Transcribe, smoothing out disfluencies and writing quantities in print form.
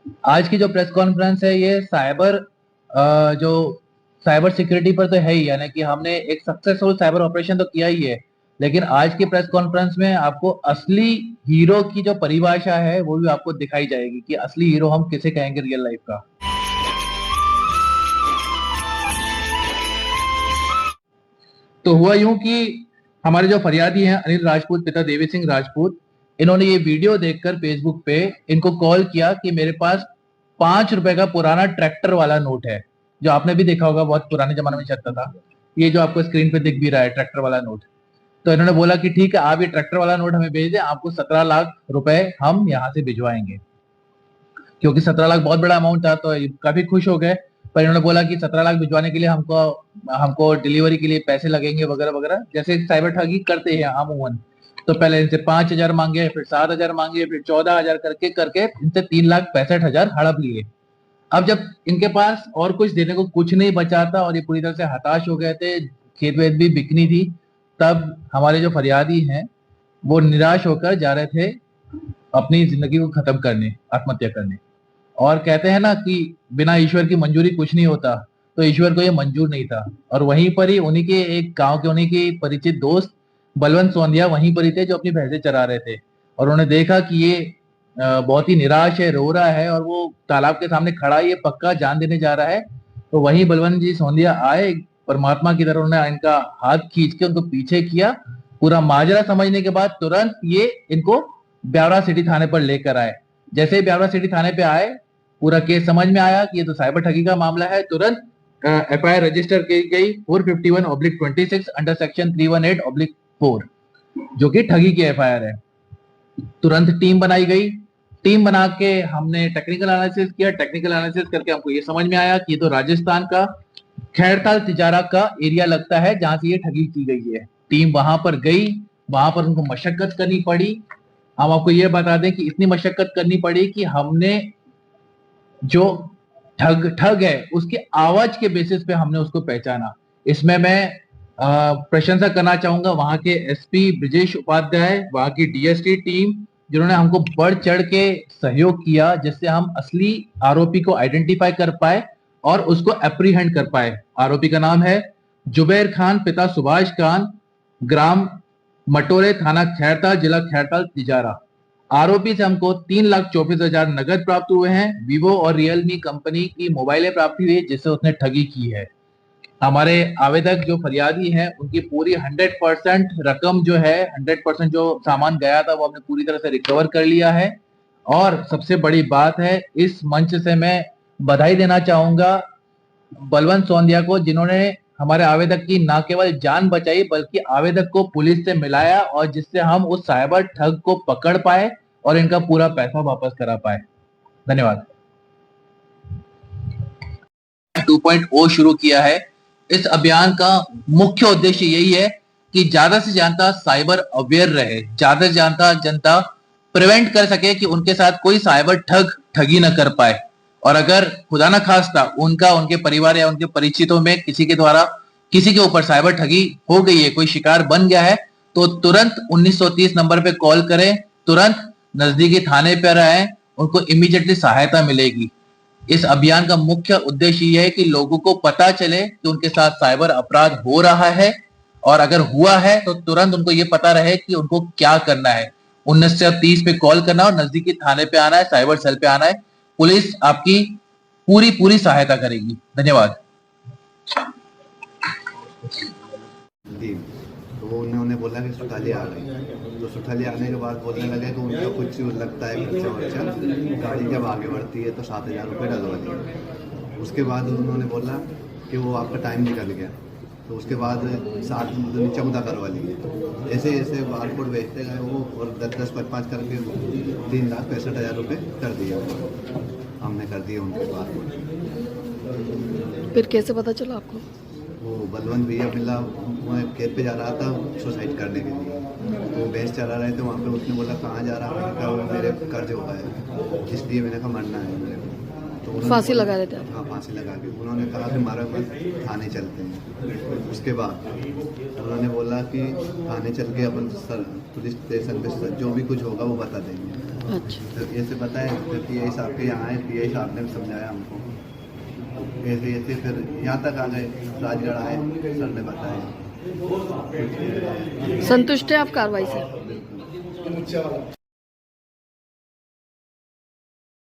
आज की जो प्रेस कॉन्फ्रेंस है ये जो साइबर सिक्योरिटी पर तो है ही, यानी कि हमने एक सक्सेसफुल साइबर ऑपरेशन तो किया ही है, लेकिन आज की प्रेस कॉन्फ्रेंस में आपको असली हीरो की जो परिभाषा है वो भी आपको दिखाई जाएगी कि असली हीरो हम किसे कहेंगे रियल लाइफ का। तो हुआ यूं कि हमारे जो फरियादी हैं अनिल राजपूत पिता देवी सिंह राजपूत, इन्होंने ये वीडियो देखकर फेसबुक पे इनको कॉल किया कि मेरे पास 5 रुपए का पुराना ट्रैक्टर वाला नोट है, जो आपने भी देखा होगा, बहुत पुराने जमाने में चलता था। ये जो आपको स्क्रीन पे दिख भी रहा है ट्रैक्टर वाला नोट। तो इन्होंने बोला कि ठीक है, आप ये ट्रैक्टर वाला नोट हमें भेज दें, आपको 17 लाख रुपए हम यहाँ से भिजवाएंगे। क्योंकि 17 लाख बहुत बड़ा अमाउंट था, तो काफी खुश हो गए। पर इन्होंने बोला कि 17 लाख भिजवाने के लिए हमको हमको डिलीवरी के लिए पैसे लगेंगे वगैरह वगैरह, जैसे साइबर ठगी करते हैं अमूमन। तो पहले इनसे 5,000 मांगे, फिर 7,000 मांगे, फिर 14,000 करके करके इनसे 3,65,000 हड़प लिए। अब जब इनके पास और कुछ देने को कुछ नहीं बचा था और ये पूरी तरह से हताश हो गए थे, खेत वेत भी बिकनी थी, तब हमारे जो फरियादी हैं वो निराश होकर जा रहे थे अपनी जिंदगी को खत्म करने, आत्महत्या करने। और कहते हैं ना कि बिना ईश्वर की मंजूरी कुछ नहीं होता, तो ईश्वर को ये मंजूर नहीं था। और वहीं पर ही उन्हीं के एक गांव के उन्हीं के परिचित दोस्त बलवंत सोंधिया वहीं पर ही थे, जो अपनी भैंसें चरा रहे थे। और उन्होंने देखा कि ये बहुत ही निराश है, रो रहा है और वो तालाब के सामने खड़ा है, ये पक्का जान देने जा रहा है। तो वहीं बलवंत जी सोंधिया आए, परमात्मा की तरह उन्होंने इनका हाथ खींच के उनको पीछे किया। पूरा माजरा समझने के बाद तुरंत ये इनको ब्यावरा सिटी थाने पर लेकर आए। जैसे ही ब्यावरा सिटी थाने पे आए, पूरा केस समझ में आया कि ये तो साइबर ठगी का मामला है। तुरंत एफआईआर रजिस्टर की गई 451/26 अंडर सेक्शन 318/4, जो कि ठगी की एफआईआर है। तुरंत टीम बनाई गई। टीम बना के हमने टेक्निकल एनालिसिस किया। टेक्निकल एनालिसिस करके हमको ये समझ में आया कि ये तो राजस्थान का खैरताल तिजारा का एरिया लगता है जहां से ये ठगी की गई है। टीम वहां पर गई, वहां पर उनको मशक्कत करनी पड़ी। हम आपको ये बता दें कि इतनी मशक्कत करनी पड़ी कि हमने जो ठग ठग है उसकी आवाज के बेसिस पे हमने उसको पहचाना। इसमें मैं प्रशंसा करना चाहूंगा वहां के एसपी ब्रिजेश उपाध्याय, वहां की डीएसटी टीम, जिन्होंने हमको बढ़ चढ़ के सहयोग किया, जिससे हम असली आरोपी को आइडेंटिफाई कर पाए और उसको एप्रीहेंड कर पाए। आरोपी का नाम है जुबैर खान पिता सुभाष खान, ग्राम मटोरे, थाना खैरताल, जिला खैरताल तिजारा। आरोपी से हमको 3,24,000 नगद प्राप्त हुए हैं। वीवो और रियलमी कंपनी की मोबाइलें प्राप्त हुई है जिससे उसने ठगी की है। हमारे आवेदक जो फरियादी हैं उनकी पूरी 100% रकम जो है, 100% जो सामान गया था वो हमने पूरी तरह से रिकवर कर लिया है। और सबसे बड़ी बात है, इस मंच से मैं बधाई देना चाहूंगा बलवंत सोंधिया को, जिन्होंने हमारे आवेदक की न केवल जान बचाई बल्कि आवेदक को पुलिस से मिलाया, और जिससे हम उस साइबर ठग को पकड़ पाए और इनका पूरा पैसा वापस करा पाए। धन्यवाद। 2.0 शुरू किया है। इस अभियान का मुख्य उद्देश्य यही है कि ज्यादा से ज्यादा साइबर अवेयर रहे, ज्यादा से ज्यादा जनता प्रिवेंट कर सके कि उनके साथ कोई साइबर ठगी न कर पाए। और अगर खुदा न खास्ता उनका, उनके परिवार या उनके परिचितों में किसी के द्वारा किसी के ऊपर साइबर ठगी हो गई है, कोई शिकार बन गया है, तो तुरंत 1930 नंबर पे कॉल करें, तुरंत नजदीकी थाने पर आए, उनको इमीडिएटली सहायता मिलेगी। इस अभियान का मुख्य उद्देश्य यह है कि लोगों को पता चले कि उनके साथ साइबर अपराध हो रहा है, और अगर हुआ है तो तुरंत उनको ये पता रहे कि उनको क्या करना है। 1930 पे कॉल करना और नजदीकी थाने पे आना है, साइबर सेल पे आना है। पुलिस आपकी पूरी पूरी सहायता करेगी। धन्यवाद। तो वो उन्होंने बोला कि सुठाली आ गई। तो सुठाली आने के बाद बोलने लगे कि उनका कुछ लगता है खर्चा वर्चा, गाड़ी जब आगे बढ़ती है तो 7,000 रुपये डलवा दिए। उसके बाद उन्होंने बोला कि वो आपका टाइम निकल गया, तो उसके बाद 14 करवा लिए। ऐसे ऐसे बारकोड भेजते गए वो, और 10-10, 5-5 करके 3,65,000 रुपये कर दिया। हमने कर दिया उनके बारकोड। फिर कैसे पता चला आपको? वो बलवंत भैया मिला, मैं खेत पे जा रहा था सुसाइड करने के लिए, तो वो भैंस चला रहे थे वहाँ पे। उसने बोला कहाँ जा रहा है, मैंने कहा वो मेरे कर्ज हो गया है इसलिए मैंने कहा मरना है मेरे को। तो फांसी लगा देते हैं? हाँ, फांसी लगा के। उन्होंने कहा कि मारा मत, थाने चलते हैं। उसके बाद उन्होंने बोला कि थाने चल के अपन पुलिस स्टेशन पे जो भी कुछ होगा वो बता देंगे। अच्छा। तो ऐसे बताया, फिर पीआई साहब के यहाँ आए, पीआई साहब ने भी समझाया हमको, ऐसे ऐसे फिर यहाँ तक आ गए, राजगढ़ आए, सर ने बताया। संतुष्ट है आप कार्रवाई से?